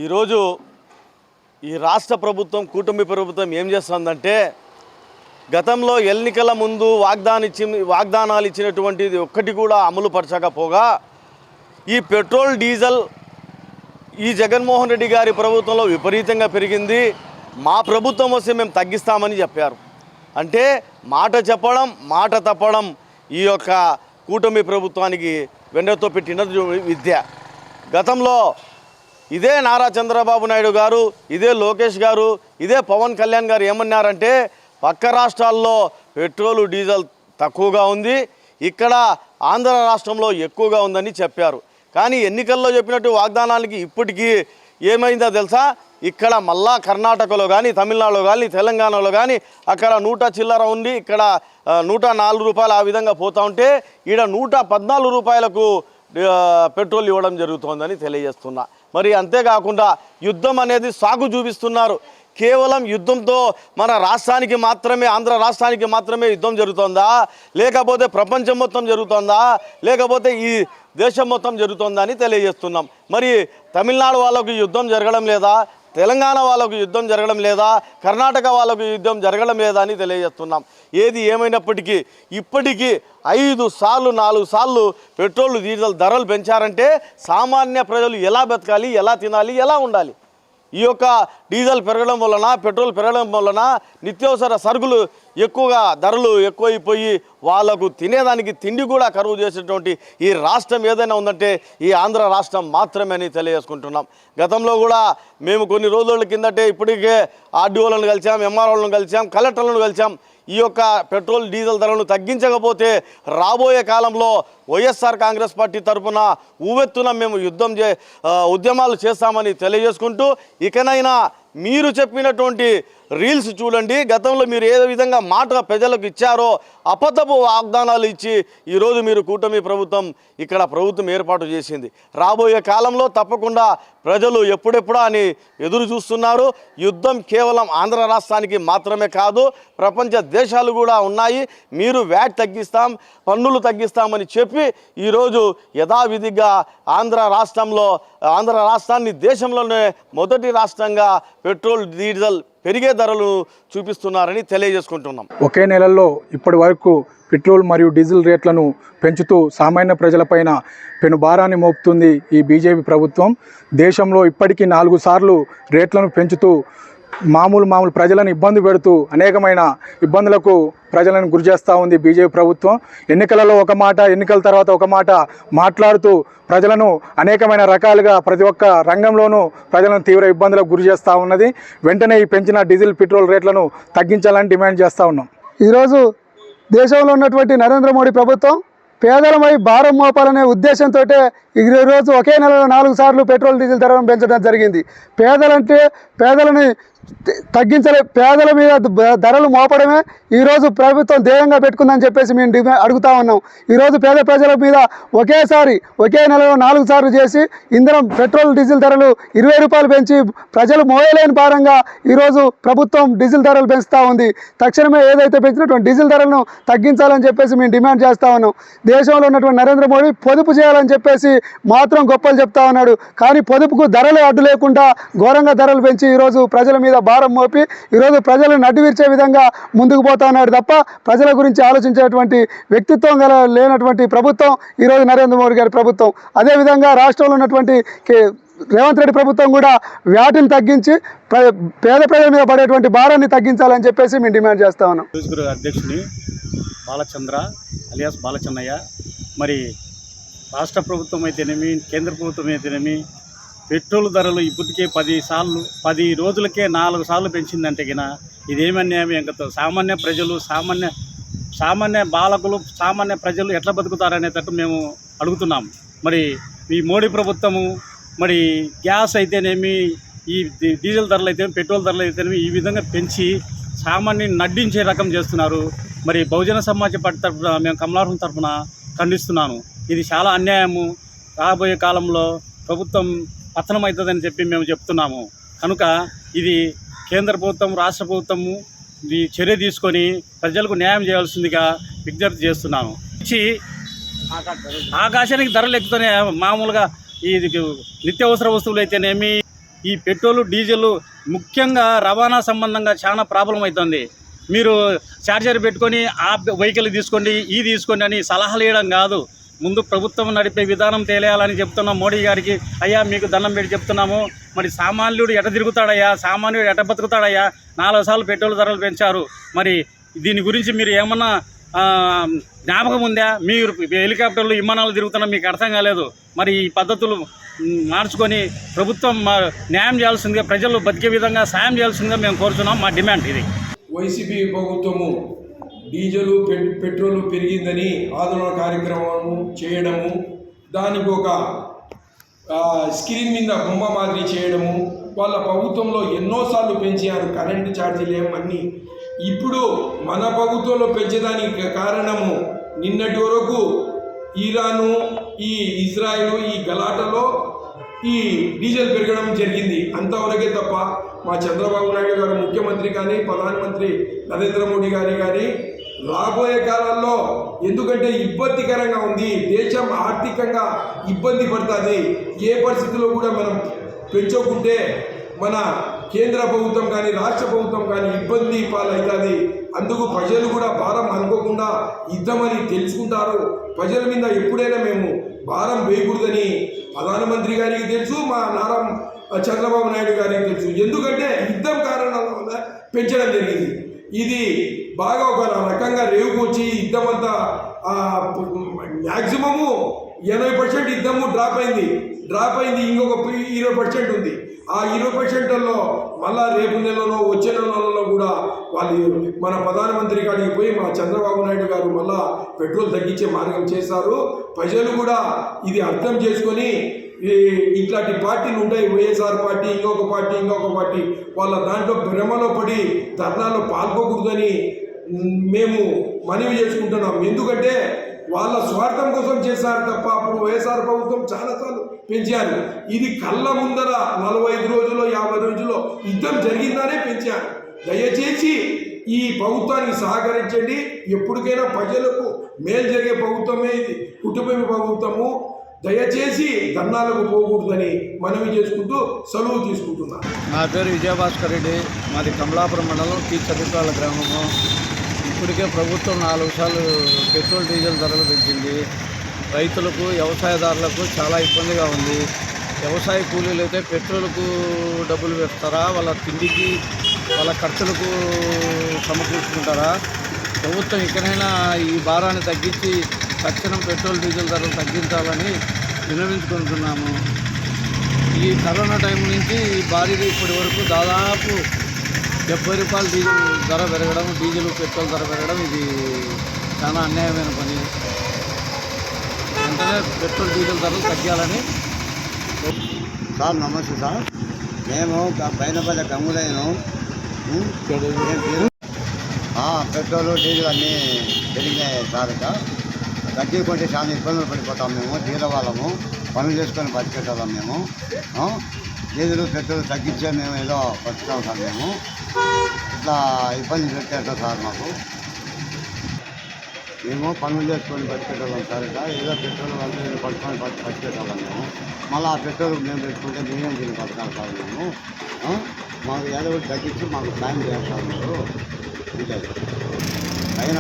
ఈరోజు ఈ రాష్ట్ర ప్రభుత్వం కూటమి ప్రభుత్వం ఏం చేస్తుందంటే గతంలో ఎన్నికల ముందు వాగ్దానాలు ఇచ్చినటువంటిది ఒక్కటి కూడా అమలు పరచకపోగా ఈ పెట్రోల్ డీజిల్ ఈ జగన్మోహన్ రెడ్డి గారి ప్రభుత్వంలో విపరీతంగా పెరిగింది. మా ప్రభుత్వం వస్తే మేము తగ్గిస్తామని చెప్పారు. అంటే మాట చెప్పడం మాట తప్పడం ఈ యొక్క కూటమి ప్రభుత్వానికి వెండతో పెట్టిన విద్య. గతంలో ఇదే నారా చంద్రబాబు నాయుడు గారు, ఇదే లోకేష్ గారు, ఇదే పవన్ కళ్యాణ్ గారు ఏమన్నారంటే పక్క రాష్ట్రాల్లో పెట్రోలు డీజిల్ తక్కువగా ఉంది, ఇక్కడ ఆంధ్ర రాష్ట్రంలో ఎక్కువగా ఉందని చెప్పారు. కానీ ఎన్నికల్లో చెప్పినట్టు వాగ్దానానికి ఇప్పటికీ ఏమైందో తెలుసా? ఇక్కడ మళ్ళా కర్ణాటకలో కానీ తమిళనాడులో కానీ తెలంగాణలో కానీ అక్కడ 100 చిల్లర ఉంది, ఇక్కడ 104 రూపాయలు ఆ విధంగా పోతూ ఉంటే ఈడ 114 రూపాయలకు పెట్రోల్ ఇవ్వడం జరుగుతోందని తెలియజేస్తున్నా. మరి అంతేకాకుండా యుద్ధం అనేది సాగు చూపిస్తున్నారు. కేవలం యుద్ధంతో మన రాష్ట్రానికి మాత్రమే, ఆంధ్ర రాష్ట్రానికి మాత్రమే యుద్ధం జరుగుతుందా, లేకపోతే ప్రపంచం మొత్తం జరుగుతుందా, లేకపోతే ఈ దేశం మొత్తం జరుగుతుందా అని తెలియజేస్తున్నాం. మరి తమిళనాడు వాళ్ళకు యుద్ధం జరగడం లేదా, తెలంగాణ వాళ్ళకు యుద్ధం జరగడం లేదా, కర్ణాటక వాళ్ళకు యుద్ధం జరగడం లేదా అని తెలియజేస్తున్నాం. ఏది ఏమైనప్పటికీ ఇప్పటికీ 5 సార్లు 4 సార్లు పెట్రోల్ డీజిల్ ధరలు పెంచారంటే సామాన్య ప్రజలు ఎలా బతకాలి, ఎలా తినాలి, ఎలా ఉండాలి? ఈ యొక్క డీజిల్ పెరగడం వలన, పెట్రోల్ పెరగడం వలన నిత్యావసర సరుకులు ఎక్కువగా ధరలు ఎక్కువైపోయి వాళ్ళకు తినేదానికి తిండి కూడా కరువు చేసేటువంటి ఈ రాష్ట్రం ఏదైనా ఉందంటే ఈ ఆంధ్ర రాష్ట్రం మాత్రమే అని తెలియజేసుకుంటున్నాం. గతంలో కూడా మేము కొన్ని రోజుల కిందటే ఇప్పటికే ఆర్డీఓలను కలిసాం, ఎంఆర్ఓలను కలిసాం, కలెక్టర్లను కలిసాం. ఈ యొక్క పెట్రోల్ డీజిల్ ధరలను తగ్గించకపోతే రాబోయే కాలంలో వైఎస్ఆర్ కాంగ్రెస్ పార్టీ తరఫున ఉవ్వెత్తున మేము ఉద్యమాలు చేస్తామని తెలియజేసుకుంటూ, ఇకనైనా మీరు చెప్పినటువంటి రీల్స్ చూడండి. గతంలో మీరు ఏ విధంగా మాట ప్రజలకు ఇచ్చారో అబద్ధపు వాగ్దానాలు ఇచ్చి ఈరోజు మీరు కూటమి ప్రభుత్వం ఇక్కడ ప్రభుత్వం ఏర్పాటు చేసింది. రాబోయే కాలంలో తప్పకుండా ప్రజలు ఎప్పుడెప్పుడా అని ఎదురు చూస్తున్నారు. యుద్ధం కేవలం ఆంధ్ర రాష్ట్రానికి మాత్రమే కాదు, ప్రపంచ దేశాలు కూడా ఉన్నాయి. మీరు వ్యాట్ తగ్గిస్తాం, పన్నులు తగ్గిస్తామని చెప్పి ఈరోజు యథావిధిగా ఆంధ్ర రాష్ట్రాన్ని దేశంలోనే మొదటి రాష్ట్రంగా పెట్రోల్ డీజిల్ పెరిగే ధరలు చూపిస్తున్నారని తెలియజేసుకుంటున్నాం. ఒకే నెలల్లో ఇప్పటి వరకు పెట్రోల్ మరియు డీజిల్ రేట్లను పెంచుతూ సామాన్య ప్రజలపైన పెను భారాన్ని మోపుతుంది ఈ బీజేపీ ప్రభుత్వం. దేశంలో ఇప్పటికీ 4 సార్లు రేట్లను పెంచుతూ మామూలు ప్రజలను ఇబ్బంది పెడుతూ అనేకమైన ఇబ్బందులకు ప్రజలను గురి చేస్తూ ఉంది బీజేపీ ప్రభుత్వం. ఎన్నికలలో ఒక మాట, ఎన్నికల తర్వాత ఒక మాట మాట్లాడుతూ ప్రజలను అనేకమైన రకాలుగా ప్రతి ఒక్క రంగంలోనూ ప్రజలను తీవ్ర ఇబ్బందులకు గురి చేస్తూ ఉన్నది. వెంటనే ఈ పెంచిన డీజిల్ పెట్రోల్ రేట్లను తగ్గించాలని డిమాండ్ చేస్తూ ఉన్నాం. ఈరోజు దేశంలో ఉన్నటువంటి నరేంద్ర మోడీ ప్రభుత్వం పేదలపై భారం మోపాలనే ఉద్దేశంతో ఈరోజు ఒకే నెలలో 4 సార్లు పెట్రోల్ డీజిల్ ధరలను పెంచడం జరిగింది. పేదలని పేదల మీద ధరలు మోపడమే ఈరోజు ప్రభుత్వం ధ్యేయంగా పెట్టుకుందని చెప్పేసి మేము అడుగుతా ఉన్నాం. ఈరోజు పేద ప్రజల మీద ఒకే నెలలో 4 సార్లు చేసి పెట్రోల్ డీజిల్ ధరలు 20 రూపాయలు పెంచి ప్రజలు మోయలేని భారంగా ఈరోజు ప్రభుత్వం డీజిల్ ధరలు పెంచుతూ ఉంది. తక్షణమే ఏదైతే పెంచినటువంటి డీజిల్ ధరలను తగ్గించాలని చెప్పేసి మేము డిమాండ్ చేస్తూ ఉన్నాం. దేశంలో ఉన్నటువంటి నరేంద్ర మోడీ పొదుపు చేయాలని చెప్పేసి మాత్రం గొప్పలు చెప్తా ఉన్నాడు. కానీ పొదుపుకు ధరలు అడ్డు లేకుండా ఘోరంగా ధరలు పెంచి ఈరోజు ప్రజల మీద భారం మోపి ఈరోజు ప్రజలను నడ్డివిర్చే విధంగా ముందుకు పోతా ఉన్నాడు తప్ప ప్రజల గురించి ఆలోచించేటువంటి వ్యక్తిత్వం లేనటువంటి ప్రభుత్వం ఈరోజు నరేంద్ర మోడీ గారి ప్రభుత్వం. అదేవిధంగా రాష్ట్రంలో ఉన్నటువంటి రేవంత్ రెడ్డి ప్రభుత్వం కూడా వ్యాటిని తగ్గించి పేద ప్రజల మీద పడేటువంటి భారాన్ని తగ్గించాలని చెప్పేసి మేము డిమాండ్ చేస్తా ఉన్నాం. అధ్యక్షుని బాలచంద్ర అలియాస్ బాలచన్నయ్య. మరి రాష్ట్ర ప్రభుత్వం అయితేనేమి, కేంద్ర ప్రభుత్వం అయితేనేమి పెట్రోల్ ధరలు ఇప్పటికే 10 రోజులకే 4 సార్లు పెంచిందంటే గిన ఇదేమన్యాయం? ఇంకా సామాన్య ప్రజలు, సామాన్య బాలకులు, సామాన్య ప్రజలు ఎట్లా బతుకుతారనేటట్టు మేము అడుగుతున్నాం. మరి ఈ మోడీ ప్రభుత్వము మరి గ్యాస్ అయితేనేమి, ఈ డీజిల్ ధరలు అయితేనేమి, పెట్రోల్ ధరలు అయితేనేమి ఈ విధంగా పెంచి సామాన్యుని నడ్డించే రకం చేస్తున్నారు. మరి బహుజన సమాజ్ పార్టీ తరఫున మేము కమలాపురం తరఫున ఖండిస్తున్నాను. ఇది చాలా అన్యాయము. రాబోయే కాలంలో ప్రభుత్వం పతనం అవుతుందని చెప్పి మేము చెప్తున్నాము. కనుక ఇది కేంద్ర ప్రభుత్వం, రాష్ట్ర ప్రభుత్వము ఈ చర్య తీసుకొని ప్రజలకు న్యాయం చేయాల్సిందిగా విజ్ఞప్తి చేస్తున్నాను. ఆకాశానికి ధరలు ఎక్కుతూనే మామూలుగా ఈ నిత్యావసర వస్తువులు అయితేనేమి, ఈ పెట్రోలు డీజిల్ ముఖ్యంగా రవాణా సంబంధంగా చాలా ప్రాబ్లం అవుతుంది. మీరు ఛార్జర్ పెట్టుకొని ఆ వెహికల్ తీసుకోండి, ఈ తీసుకోండి అని సలహాలు ఇవ్వడం కాదు. ముందు ప్రభుత్వం నడిపే విధానం తెలియాలని చెప్తున్నాం మోడీ గారికి. అయ్యా మీకు దండం పెట్టి చెప్తున్నాము, మరి సామాన్యుడు ఎట తిరుగుతాడయ్యా, సామాన్యుడు ఎట బతుకుతాడయ్యా? 4 సార్లు పెట్రోల్ ధరలు పెంచారు. మరి దీని గురించి మీరు ఏమన్నా జ్ఞాపకం ఉందా? మీరు హెలికాప్టర్లు విమానాలు తిరుగుతున్నా మీకు అర్థం కాలేదు. మరి ఈ పద్ధతులు మార్చుకొని ప్రభుత్వం న్యాయం చేయాల్సిందిగా, ప్రజలు బతికే విధంగా సాయం చేయాల్సిందిగా మేము కోరుతున్నాం. మా డిమాండ్ ఇది. వైసీపీ ప్రభుత్వము డీజిల్ పెట్రోల్ పెరిగిందని ఆందోళన కార్యక్రమము చేయడము, దానికి ఒక స్క్రీన్ మీద బొమ్మ మాదిరి చేయడము, వాళ్ళ ప్రభుత్వంలో ఎన్నోసార్లు పెంచారు కరెంటు ఛార్జీలు ఏమన్నీ. ఇప్పుడు మన ప్రభుత్వంలో పెంచేదానికి కారణము నిన్నటి వరకు ఇరాను, ఈ ఇజ్రాయిల్, ఈ గలాటలో ఈ డీజిల్ పెరగడం జరిగింది. అంతవరకే తప్ప మా చంద్రబాబు నాయుడు గారు ముఖ్యమంత్రి కానీ, ప్రధానమంత్రి నరేంద్ర మోడీ గారి కానీ రాబోయే కాలంలో, ఎందుకంటే ఇబ్బందికరంగా ఉంది, దేశం ఆర్థికంగా ఇబ్బంది పడుతుంది. ఏ పరిస్థితుల్లో కూడా మనం పెంచుకుంటే మన కేంద్ర ప్రభుత్వం కానీ రాష్ట్ర ప్రభుత్వం కానీ ఇబ్బంది పాలవుతుంది. అందుకు ప్రజలు కూడా భారం అనుకోకుండా యుద్ధమని తెలుసుకుంటారు. ప్రజల మీద ఎప్పుడైనా మేము భారం వేయకూడదని ప్రధానమంత్రి గారికి తెలుసు, మా నారా చంద్రబాబు నాయుడు గారికి తెలుసు. ఎందుకంటే యుద్ధం కారణాల వల్ల పెంచడం జరిగింది. ఇది బాగా ఒక రకంగా రేవుకు వచ్చి యుద్ధం అంతా మ్యాక్సిమము 80% యుద్ధము డ్రాప్ అయింది. ఇంకొక 20% ఉంది. ఆ 20%లో మళ్ళా రేపు నెలలో వచ్చే నెలలో కూడా వాళ్ళు మన ప్రధానమంత్రి గారికి పోయి మా చంద్రబాబు నాయుడు గారు మళ్ళా పెట్రోల్ తగ్గించే మార్గం చేస్తారు. ప్రజలు కూడా ఇది అర్థం చేసుకొని ఇట్లాంటి పార్టీలు ఉంటాయి, వైఎస్ఆర్ పార్టీ, ఇంకొక పార్టీ, వాళ్ళ దాంట్లో భ్రమలో పడి ధర్నాలో పాల్గొకూడదని మేము మనవి చేసుకుంటున్నాం. ఎందుకంటే వాళ్ళ స్వార్థం కోసం చేశారు తప్ప అప్పుడు వైఎస్ఆర్ ప్రభుత్వం చాలాసార్లు పెంచారు. ఇది కళ్ళ ముందర 45 రోజుల్లో 50 రోజుల్లో యుద్ధం జరిగిందనే పెంచారు. దయచేసి ఈ ప్రభుత్వానికి సహకరించండి. ఎప్పటికైనా ప్రజలకు మేలు జరిగే ప్రభుత్వమే ఇది, కుటుంబ ప్రభుత్వము. దయచేసి ధర్నాలకు పోకూడదని మనవి చేసుకుంటూ సెలవు తీసుకుంటున్నాను. నా పేరు విజయభాస్కర్ రెడ్డి, మాది కమలాపురం మండలం టీ చరిత్రాల గ్రామము. ఇప్పటికే ప్రభుత్వం 4 సార్లు పెట్రోల్ డీజిల్ ధరలు పెంచింది. రైతులకు, వ్యవసాయదారులకు చాలా ఇబ్బందిగా ఉంది. వ్యవసాయ కూలీలు అయితే పెట్రోల్కు డబ్బులు వేస్తారా, వాళ్ళ తిండికి, వాళ్ళ ఖర్చులకు సమకూర్చుకుంటారా? ప్రభుత్వం ఇకనైనా ఈ భారాన్ని తగ్గించి తక్షణం పెట్రోల్ డీజిల్ ధరలు తగ్గించాలని విన్నవించుకుంటున్నాము. ఈ కరోనా టైం నుంచి భారీగా ఇప్పటి వరకు దాదాపు 70 రూపాయలు డీజిల్ ధర పెరగడం, పెట్రోల్ ధర పెరగడం ఇది చాలా అన్యాయమైన పని. వెంటనే పెట్రోల్ డీజిల్ ధరలు తగ్గాలని. సార్ నమస్తే సార్, మేము పైనపల్లి గంగులైన పెట్రోలు డీజిల్ అన్నీ పెరిగినాయి సార్. తగ్గించుకుంటే చాలా ఇబ్బందులు పడిపోతాం మేము, తీర వాళ్ళము, పనులు చేసుకొని బతికేటాం మేము. డీజిల్ పెట్రోల్ తగ్గించే మేము ఏదో బతుకుతాం సార్. మేము ఇట్లా ఇబ్బంది పెట్టేట సార్ మాకు. మేము పనులు చేసుకొని బతికేటాం సార్. ఇట్లా ఏదో పెట్రోల్ వాళ్ళు పట్టుకొని బతికేటాం మేము. మళ్ళీ ఆ పెట్రోల్ మేము పెట్టుకుంటే మేమేం తిని బతకాలి సార్. మేము మాకు ఏదో ఒకటి తగ్గించి మాకు సాయం చేస్తారు మీరు. పైన